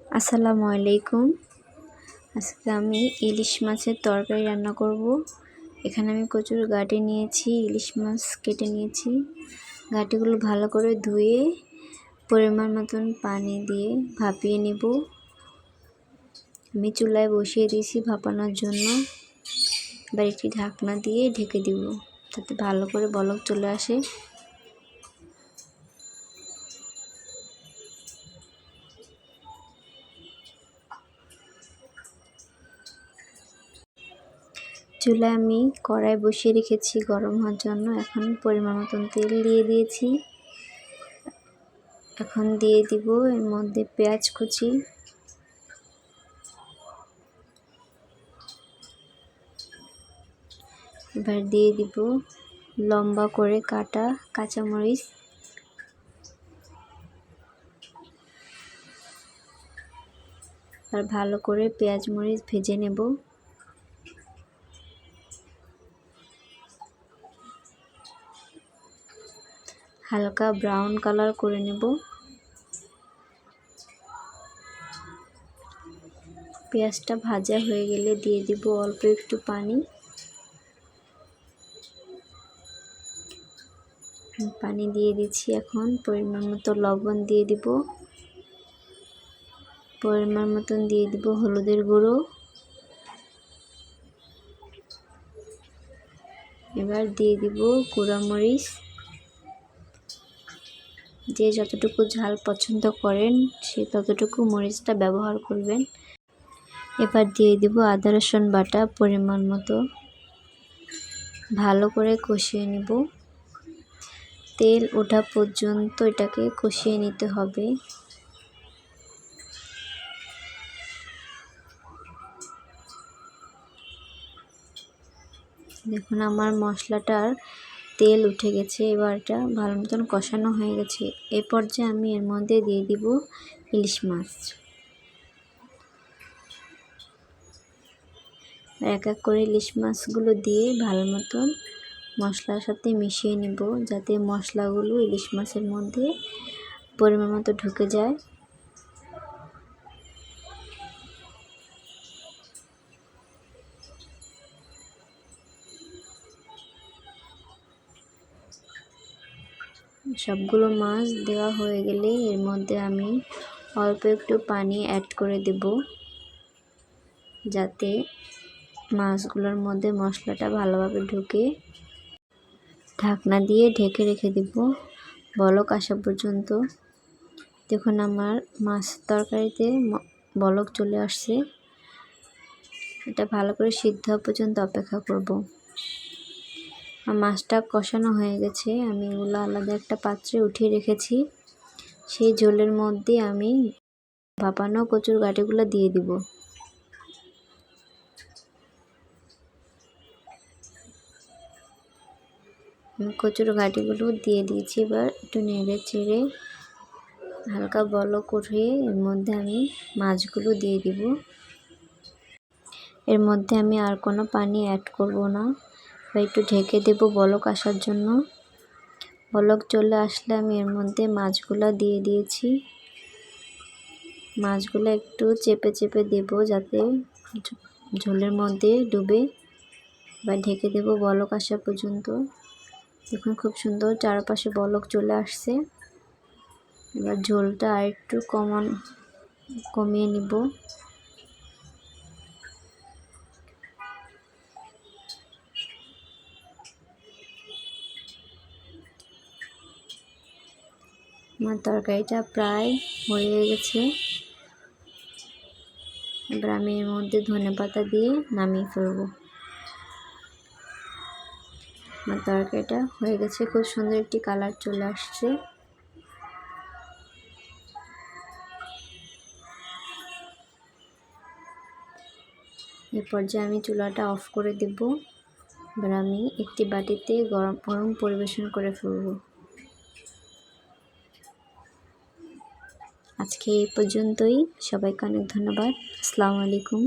আসসালামু আলাইকুম। আজকে আমি ইলিশ মাছের তরকারি রান্না করব। এখানে আমি কচুর গাঁটি নিয়েছি, ইলিশ মাছ কেটে নিয়েছি। গাঁটিগুলো ভালো করে ধুয়ে পরিমাণ মতন পানি দিয়ে ভাপিয়ে নেব। আমি চুলায় বসিয়ে দিয়েছি ভাপানোর জন্য। এবার একটি ঢাকনা দিয়ে ঢেকে দিব, যাতে ভালো করে বলক চলে আসে। চুলায় আমি কড়াই বসিয়ে রেখেছি গরম হওয়ার জন্য। এখন পরিমাণ মতন তেল দিয়ে দিয়েছি। এখন দিয়ে দিব এর মধ্যে পেঁয়াজ কুচি, এবার দিয়ে দিব লম্বা করে কাটা কাঁচামরিচ, আর ভালো করে পেঁয়াজ মরিচ ভেজে নেব। হালকা ব্রাউন কালার করে নেব। পেঁয়াজটা ভাজা হয়ে গেলে দিয়ে দিব অল্প একটু পানি। পানি দিয়ে দিচ্ছি। এখন পরিমাণ মতো লবণ দিয়ে দিব, পরিমাণ মতন দিয়ে দিব হলুদের গুঁড়ো। এবার দিয়ে দিব গুঁড়ামরিচ, যে যতটুকু ঝাল পছন্দ করেন সে ততটুকু মরিচটা ব্যবহার করবেন। এবার দিয়ে দিব আদা রসুন বাটা পরিমাণ মতো। ভালো করে কষিয়ে নেব, তেল ওঠা পর্যন্ত এটাকে কষিয়ে নিতে হবে। দেখুন আমার মশলাটার তেল উঠে গেছে। এবার এটা ভালো মতন কষানো হয়ে গেছে। এই পর্যায়ে আমি এর মধ্যে দিয়ে দিব ইলিশ মাছ। এক এক করে ইলিশ মাছগুলো দিয়ে ভালো মতন মশলার সাথে মিশিয়ে নিব, যাতে মশলাগুলো ইলিশ মাছের মধ্যে পরিমাণ মতো ঢুকে যায়। সবগুলো মাছ দেওয়া হয়ে গেলে এর মধ্যে আমি অল্প একটু পানি অ্যাড করে দেব, যাতে মাছগুলোর মধ্যে মশলাটা ভালোভাবে ঢুকে। ঢাকনা দিয়ে ঢেকে রেখে দেব বলক আসা পর্যন্ত। দেখুন আমার মাছ তরকারিতে বলক চলে আসছে। এটা ভালো করে সিদ্ধ হওয়া পর্যন্ত অপেক্ষা করব। আর মাছটা কষানো হয়ে গেছে। আমি এগুলো আলাদা একটা পাত্রে উঠিয়ে রেখেছি। সেই ঝোলের মধ্যে আমি ভাপানো কচুর গাঁটিগুলো দিয়ে দিব। কচুর গাঁটিগুলো দিয়ে দিয়েছি। এবার একটু নেড়ে চেড়ে হালকা বলক উঠিয়ে এর মধ্যে আমি মাছগুলো দিয়ে দিব। এর মধ্যে আমি আর কোনো পানি অ্যাড করব না। এবার একটু ঢেকে দেব বলক আসার জন্য। বলক চলে আসলে আমি এর মধ্যে মাছগুলো দিয়ে দিয়েছি। মাছগুলো একটু চেপে চেপে দেব, যাতে ঝোলের মধ্যে ডুবে। বা ঢেকে দেব বলক আসা পর্যন্ত। দেখুন খুব সুন্দর চারপাশে বলক চলে আসছে। এবার ঝোলটা আর একটু কমিয়ে নিব। আমার তরকারিটা প্রায় হয়ে গেছে। এবার আমি এর মধ্যে ধনেপাতা দিয়ে নামিয়ে ফেলব। আমার তরকারিটা হয়ে গেছে। খুব সুন্দর একটি কালার চলে আসছে। এই পর্যায়ে আমি চুলাটা অফ করে দেব। এবার আমি একটি বাটিতে গরম গরম পরিবেশন করে ফেলব। আজকে এই পর্যন্তই। সবাইকে অনেক ধন্যবাদ। আসসালামু আলাইকুম।